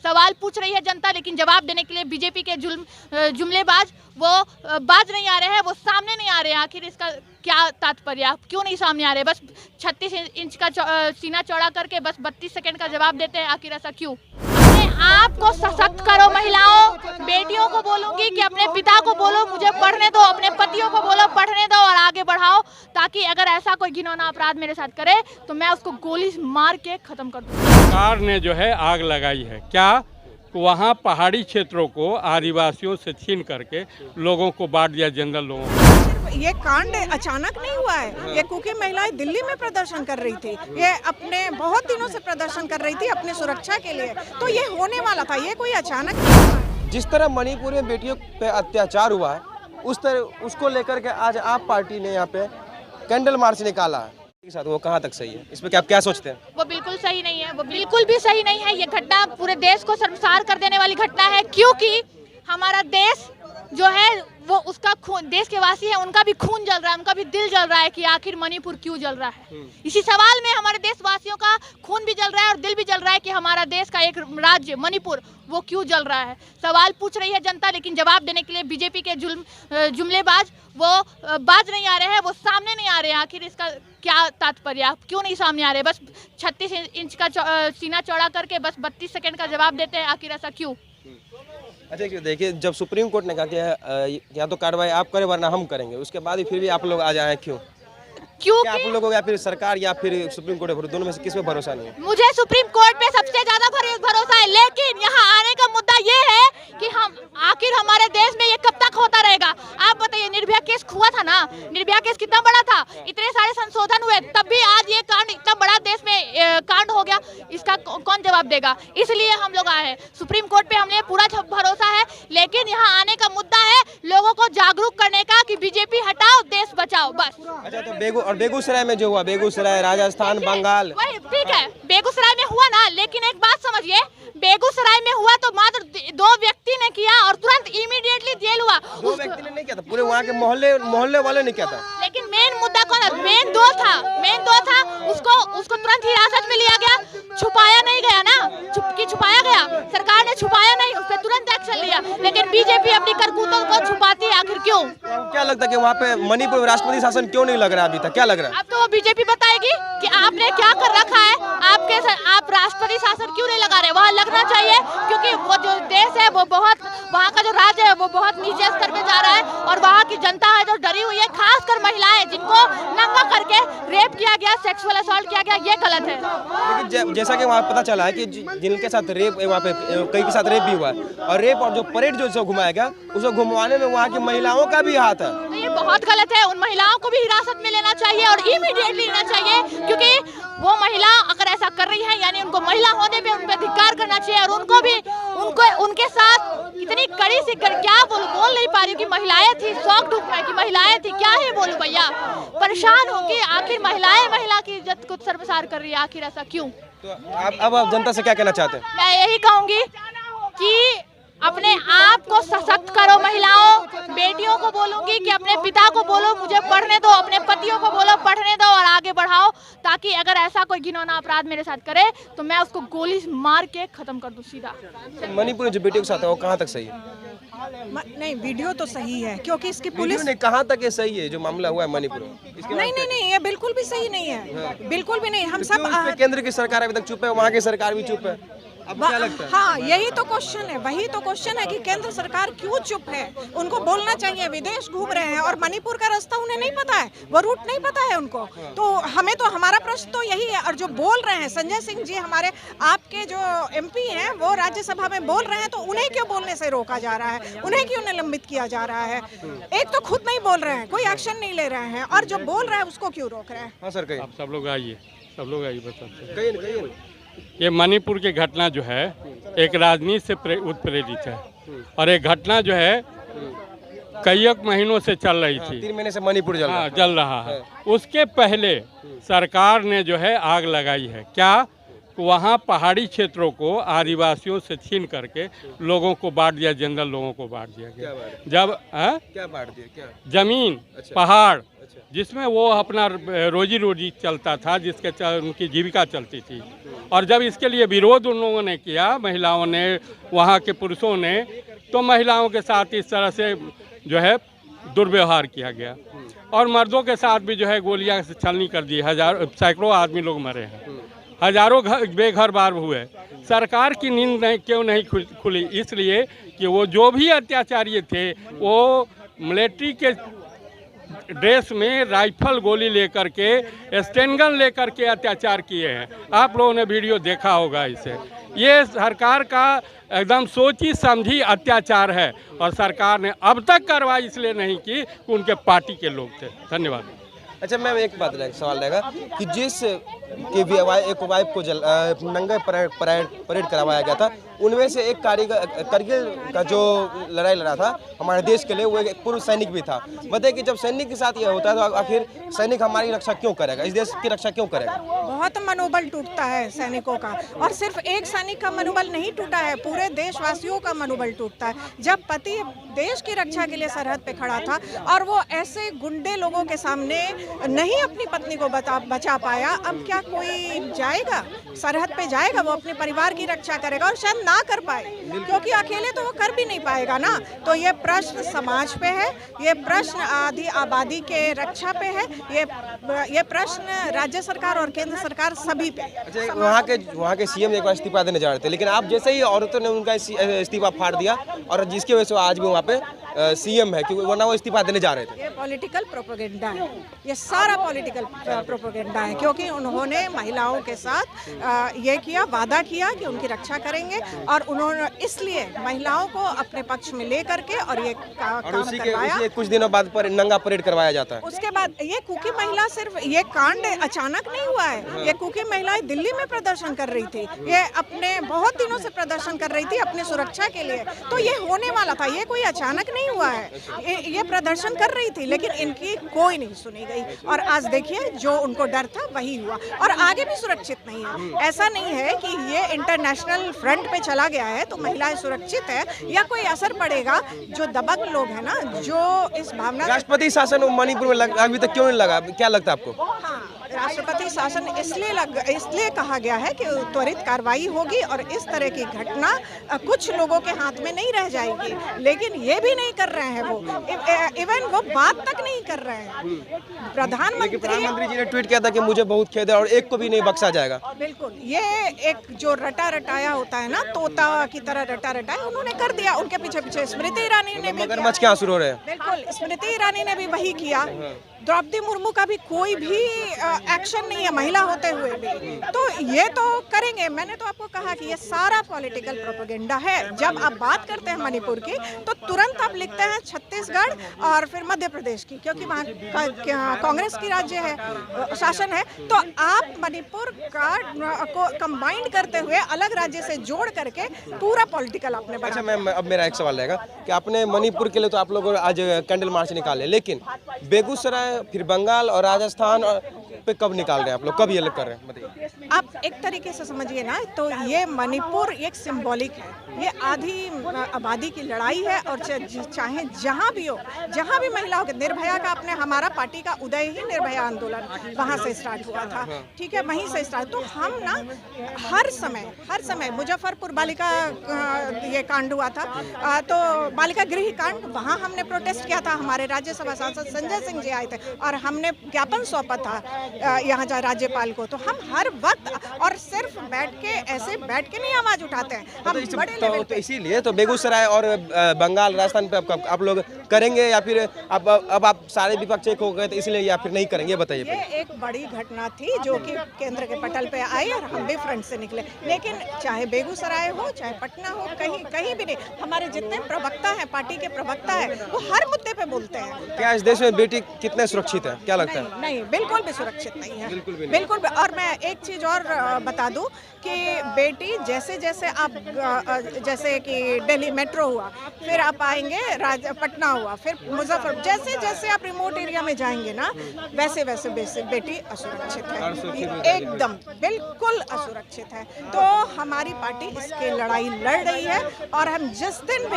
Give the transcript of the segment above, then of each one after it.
सवाल पूछ रही है जनता, लेकिन जवाब देने के लिए बीजेपी के जुमलेबाज वो बाज नहीं आ रहे हैं, वो सामने नहीं आ रहे हैं। आखिर इसका क्या तात्पर्य, क्यों नहीं सामने आ रहे? बस 36 इंच का सीना चौड़ा करके बस 32 सेकंड का जवाब देते हैं। आखिर ऐसा क्यों? अपने आप को सशक्त करो महिलाओं, बेटियों को बोलूंगी कि अपने पिता को बोलो मुझे पढ़ने दो, अपने पतियों को बोलो पढ़ने दो और आगे बढ़ाओ, ताकि अगर ऐसा कोई घिनौना अपराध मेरे साथ करे तो मैं उसको गोली मार के खत्म कर दूं। सरकार ने जो है आग लगाई है, क्या वहाँ पहाड़ी क्षेत्रों को आदिवासियों से छीन करके लोगों को बांट दिया, जनरल लोगों को। ये कांड अचानक नहीं हुआ है। ये क्योंकि महिलाएं दिल्ली में प्रदर्शन कर रही थी, ये अपने बहुत दिनों से प्रदर्शन कर रही थी अपने सुरक्षा के लिए, तो ये होने वाला था, ये कोई अचानक नहीं हुआ है। जिस तरह मणिपुर में बेटियों पे अत्याचार हुआ है, उस तरह उसको लेकर के आज आप पार्टी ने यहाँ पे कैंडल मार्च निकाला है। साथ वो कहाँ तक सही है, इस पे आप क्या सोचते हैं? वो बिल्कुल सही नहीं है, वो बिल्कुल भी सही नहीं है। ये घटना पूरे देश को शर्मसार कर देने वाली घटना है, क्योंकि हमारा देश जो है वो उसका खून, देश के वासी है उनका भी खून जल रहा है, उनका भी दिल जल रहा है कि आखिर मणिपुर क्यों जल रहा है। इसी सवाल में हमारे देशवासियों का खून भी जल रहा है और दिल भी जल रहा है कि हमारा देश का एक राज्य मणिपुर वो क्यों जल रहा है। सवाल पूछ रही है जनता, लेकिन जवाब देने के लिए बीजेपी के जुमलेबाज वो बाज नहीं आ रहे हैं, वो सामने नहीं आ रहे हैं। आखिर इसका क्या तात्पर्य, क्यों नहीं सामने आ रहे? बस 36 इंच का सीना चौड़ा करके बस 32 सेकंड का जवाब देते हैं। आखिर ऐसा क्यों? अच्छा देखिए, जब सुप्रीम कोर्ट ने कहा कि या तो कार्रवाई आप करें वरना हम करेंगे, उसके बाद भी फिर भी आप लोग आ जाए, क्यों? क्या आप लोगों को या फिर सरकार या फिर सुप्रीम कोर्ट है, दोनों में से किस पे भरोसा नहीं है? मुझे सुप्रीम कोर्ट पे सबसे ज्यादा भरोसा है, लेकिन यहाँ आने का मुद्दा ये है कि हम आखिर हमारे देश में ये कब तक होता रहेगा? आप बताइए, निर्भया केस हुआ था ना, निर्भया केस कितना बड़ा था, इतने सारे संशोधन हुए, तब भी आज ये कांड इतना बड़ा देश में कांड हो गया, इसका कौन जवाब देगा? इसलिए हम लोग आए हैं सुप्रीम कोर्ट पे, हमने पूरा भरोसा है। लेकिन यहाँ आने का मुद्दा है लोगों को जागरूक करने का कि बीजेपी हटाओ, देश बचाओ, बस। अच्छा, तो बेगूसराय में जो हुआ, बेगूसराय, राजस्थान, बंगाल, वही ठीक है, बेगूसराय में हुआ ना, लेकिन एक बात समझिए, बेगूसराय में हुआ तो मात्र 2 व्यक्ति ने किया और तुरंत इमीडिएटली जेल हुआ। 2 व्यक्ति ने नहीं किया था, पूरे वहाँ के मोहल्ले वाले ने किया था। लेकिन मेन मुद्दा कौन है? मेन दो था, उसको तुरंत हिरासत में लिया गया, छुपाया नहीं गया ना, छुपाया गया, सरकार ने छुपाया नहीं, उस पर तुरंत एक्शन लिया। लेकिन बीजेपी अपनी करतूतों को छुपाती है, आखिर क्यों? क्या लगता है कि वहाँ पे मणिपुर में राष्ट्रपति शासन क्यों नहीं लग रहा है अभी तक, क्या लग रहा है? अब तो बीजेपी बताएगी कि आपने क्या कर रखा है, आप राष्ट्रपति शासन क्यों नहीं लगा रहे? वहाँ लगना चाहिए, क्योंकि वो जो देश है वो बहुत, वहाँ का जो राज्य है वो बहुत नीचे स्तर पे जा रहा है और वहाँ की जनता है जो डरी हुई है, खासकर महिलाएं जिनको नंगा करके रेप किया गया, सेक्सुअल असॉल्ट किया गया, ये गलत है। लेकिन जैसा कि वहाँ पता चला है कि जिनके साथ रेप, वहाँ पे कई के साथ रेप भी हुआ है, और रेप और जो परेड जो घुमाया गया, उसको घुमाने में वहाँ की महिलाओं का भी हाथ है। तो ये बहुत गलत है, उन महिलाओं को भी हिरासत में लेना चाहिए और इमीडिएटली लेना चाहिए, क्योंकि वो महिला अगर ऐसा कर रही है यानी उनको महिला होने पे उन पर धिक्कार करना चाहिए और उनको भी उनके साथ इतनी कड़ी सी क्या बोल नहीं पा रही हूँ कि महिलाएं थी, शौक डूब रहा है कि महिलाएं थी, क्या ही बोलूं भैया, परेशान हूँ कि आखिर महिला की इज्जत को शर्मसार कर रही है, आखिर ऐसा क्यों? तो अब आप जनता से क्या कहना चाहते हैं? मैं यही कहूंगी कि अपने आप को सशक्त करो महिलाओं, बेटियों को बोलूंगी कि अपने पिता को बोलो मुझे पढ़ने दो, अपने पतियों को बोलो पढ़ने दो और आगे बढ़ाओ, ताकि अगर ऐसा कोई घिनौना अपराध मेरे साथ करे तो मैं उसको गोली मार के खत्म कर दूं सीधा। मणिपुर में जो बेटियों के साथ है वो कहाँ तक सही है? नहीं, वीडियो तो सही है, क्योंकि इसकी पुलिस ने कहाँ तक ये सही है जो मामला हुआ है मणिपुर में? नहीं, ये बिल्कुल भी सही नहीं है, बिल्कुल भी नहीं। हम सब केंद्र की सरकार अभी तक चुप है, वहाँ की सरकार भी चुप है, अब क्या लगता है? हाँ, यही तो क्वेश्चन है, वही तो क्वेश्चन है कि केंद्र सरकार क्यों चुप है? उनको बोलना चाहिए, विदेश घूम रहे हैं और मणिपुर का रास्ता उन्हें नहीं पता है, वो रूट नहीं पता है उनको। तो हमारा प्रश्न तो यही है, और जो बोल रहे हैं संजय सिंह जी, हमारे आपके जो MP हैं, वो राज्यसभा में बोल रहे हैं, तो उन्हें क्यों बोलने से रोका जा रहा है? उन्हें क्यों निलंबित किया जा रहा है? एक तो खुद नहीं बोल रहे हैं, कोई एक्शन नहीं ले रहे हैं, और जो बोल रहा है उसको क्यों रोक रहे हैं? हाँ सर, कहिए। सब लोग आइए बताते हैं। कहिए। ये मणिपुर की घटना जो है एक राजनीति से उत्प्रेरित है और एक घटना जो है कई महीनों से चल रही थी। 3 महीने से मणिपुर जल रहा है। उसके पहले सरकार ने जो है आग लगाई है, क्या वहाँ पहाड़ी क्षेत्रों को आदिवासियों से छीन करके लोगों को बांट दिया, जनरल लोगों को बांट दिया गया। जब क्या बांट दिया? क्या जमीन, पहाड़, जिसमें वो अपना रोजी रोटी चलता था, उनकी जीविका चलती थी, और जब इसके लिए विरोध उन लोगों ने किया, महिलाओं ने, वहाँ के पुरुषों ने, तो महिलाओं के साथ इस तरह से जो है दुर्व्यवहार किया गया और मर्दों के साथ भी जो है गोलियां से छलनी कर दी। सैकड़ों आदमी लोग मरे हैं, हजारों घर बेघर बार हुए। सरकार की नींद क्यों नहीं खुली? इसलिए कि वो जो भी अत्याचारी थे वो मिलिट्री के ड्रेस में राइफल गोली लेकर के, स्टेन गन लेकर के अत्याचार किए हैं। आप लोगों ने वीडियो देखा होगा। इसे ये सरकार का एकदम सोची समझी अत्याचार है और सरकार ने अब तक कार्रवाई इसलिए नहीं की कि उनके पार्टी के लोग थे। धन्यवाद। अच्छा मैम, एक बात सवाल रहेगा कि जिस के भी एक वाइफ को नंगे परेड करवाया गया था, उनमें से एक करगिल का जो लड़ाई लड़ा था हमारे देश के लिए, वो एक पूर्व सैनिक भी था। बताइए कि जब सैनिक के साथ यह होता है तो आखिर सैनिक हमारी रक्षा क्यों करेगा, इस देश की रक्षा क्यों करेगा? बहुत मनोबल टूटता है सैनिकों का, और सिर्फ एक सैनिक का मनोबल नहीं टूटा है, पूरे देशवासियों का मनोबल टूटता है। जब पति देश की रक्षा के लिए सरहद पे खड़ा था और वो ऐसे गुंडे लोगों के सामने नहीं अपनी पत्नी को बचा पाया, अब क्या कोई जाएगा सरहद पे? जाएगा वो अपने परिवार की रक्षा करेगा और शायद ना कर पाए, क्योंकि अकेले तो वो कर भी नहीं पाएगा ना। तो ये प्रश्न समाज पे है, ये प्रश्न आधी आबादी के रक्षा पे है, ये प्रश्न राज्य सरकार और केंद्र सरकार सभी पे। अच्छा, वहाँ के सीएम एक बार इस्तीफा देने जा रहे थे, लेकिन आप जैसे ही औरतों ने उनका इस्तीफा फाड़ दिया और जिसकी वजह से आज भी वहाँ पे सीएम है, क्योंकि वरना वो इस्तीफा देने जा रहे थे। ये पॉलिटिकल प्रोपेगेंडा है, ये सारा पॉलिटिकल प्रोपेगेंडा है, क्योंकि उन्होंने महिलाओं के साथ ये किया, वादा किया कि उनकी रक्षा करेंगे और उन्होंने इसलिए महिलाओं को अपने पक्ष में ले करके और ये काम करवाया। कुछ दिनों बाद नंगा परेड करवाया जाता है। उसके बाद ये कुकी महिला, सिर्फ ये कांड अचानक नहीं हुआ है। ये कुकी महिलाएं दिल्ली में प्रदर्शन कर रही थी, ये अपने बहुत दिनों से प्रदर्शन कर रही थी अपनी सुरक्षा के लिए, तो ये होने वाला था, ये कोई अचानक नहीं हुआ है। ये प्रदर्शन कर रही थी लेकिन इनकी कोई नहीं सुनी गई और आज देखिए जो उनको डर था वही हुआ और आगे भी सुरक्षित नहीं है। ऐसा नहीं है कि ये इंटरनेशनल फ्रंट पे चला गया है तो महिलाएं सुरक्षित है या कोई असर पड़ेगा। जो दबंग लोग हैं ना, जो इस भावना, राष्ट्रपति शासन मणिपुर में अभी तक क्यों नहीं लगा, क्या लगता है आपको? हाँ, राष्ट्रपति शासन इसलिए कहा गया है कि त्वरित कार्रवाई होगी और इस तरह की घटना कुछ लोगों के हाथ में नहीं रह जाएगी, लेकिन ये भी नहीं कर रहे हैं वो, इवन वो बात तक नहीं कर रहे हैं। प्रधानमंत्री जी ने ट्वीट किया था कि मुझे बहुत खेद है और एक को भी नहीं बख्शा जाएगा। बिल्कुल, ये एक जो रटा रटाया होता है ना, तोता की तरह रटा रटाया उन्होंने कर दिया। उनके पीछे पीछे स्मृति ईरानी ने भी, मगरमच्छ क्या शुरू हो रहे हैं। बिल्कुल, स्मृति ईरानी ने भी वही किया। द्रौपदी मुर्मू का भी कोई भी एक्शन नहीं है महिला होते हुए भी, तो ये तो करेंगे। मैंने तो आपको कहा कि ये सारा पॉलिटिकल प्रोपेगेंडा है। जब आप बात करते हैं मणिपुर की तो तुरंत आप लिखते हैं छत्तीसगढ़ और फिर मध्य प्रदेश की, क्योंकि वहाँ कांग्रेस की राज्य है, शासन है। तो आप मणिपुर को कंबाइंड करते हुए अलग राज्य से जोड़ करके पूरा पॉलिटिकल आपने बना। अच्छा मैम, अब मेरा एक सवाल रहेगा कि आपने मणिपुर के लिए तो आप लोग आज कैंडल मार्च निकाले, लेकिन बेगूसराय, फिर बंगाल और राजस्थान पे कब निकाल रहे हैं आप लोग, कब ये लोग कर रहे हैं, बताइए? आप एक तरीके से समझिए ना, तो ये मणिपुर एक सिंबॉलिक है, ये आधी आबादी की लड़ाई है और चाहे जहाँ भी हो, जहाँ भी महिलाओं के, निर्भया का अपने हमारा पार्टी का उदय ही निर्भया आंदोलन वहाँ से स्टार्ट हुआ था, ठीक है, वहीं से स्टार्ट। तो हम ना हर समय मुजफ्फरपुर बालिका ये कांड हुआ था, तो बालिका गृह कांड, वहाँ हमने प्रोटेस्ट किया था। हमारे राज्यसभा सांसद संजय सिंह जी आए थे और हमने ज्ञापन सौंपा था यहाँ राज्यपाल को। तो हम हर वक्त और सिर्फ बैठ के नहीं आवाज उठाते हैं, हम बड़े लेवल पे। इसीलिए तो बेगूसराय और बंगाल, राजस्थान पे आप लोग करेंगे या फिर अब आप सारे विपक्ष एक हो गए तो इसलिए या फिर नहीं करेंगे, बताइए? ये एक बड़ी घटना थी जो कि केंद्र के पटल पे आई और हम भी फ्रंट से निकले, लेकिन चाहे बेगूसराय हो चाहे पटना हो, कहीं भी नहीं, हमारे जितने प्रवक्ता है, पार्टी के प्रवक्ता है, वो हर मुद्दे पे बोलते हैं। क्या इस देश में बेटी कितने सुरक्षित है, क्या लगता है? नहीं, बिल्कुल भी सुरक्षित नहीं है, बिल्कुल भी। और मैं एक चीज और बता दूं कि बेटी जैसे आप जैसे कि दिल्ली मेट्रो हुआ, फिर आप आएंगे पटना हुआ, फिर मुजफ्फरपुर, जैसे आप रिमोट एरिया में जाएंगे ना, वैसे बेटी असुरक्षित है, एकदम बिल्कुल असुरक्षित है। तो हमारी पार्टी इसके लड़ाई लड़ रही है और हम जिस दिन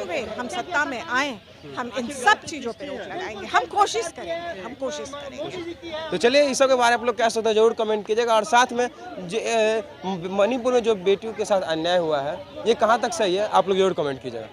भी हम सत्ता में आए, हम इन सब चीजों पे रोक लगाएंगे, हम कोशिश करेंगे। तो चलिए, इस सब के बारे में आप लोग क्या सोचते हैं जरूर कमेंट कीजिएगा। और साथ में मणिपुर में जो बेटियों के साथ अन्याय हुआ है ये कहाँ तक सही है, आप लोग जरूर कमेंट कीजिएगा।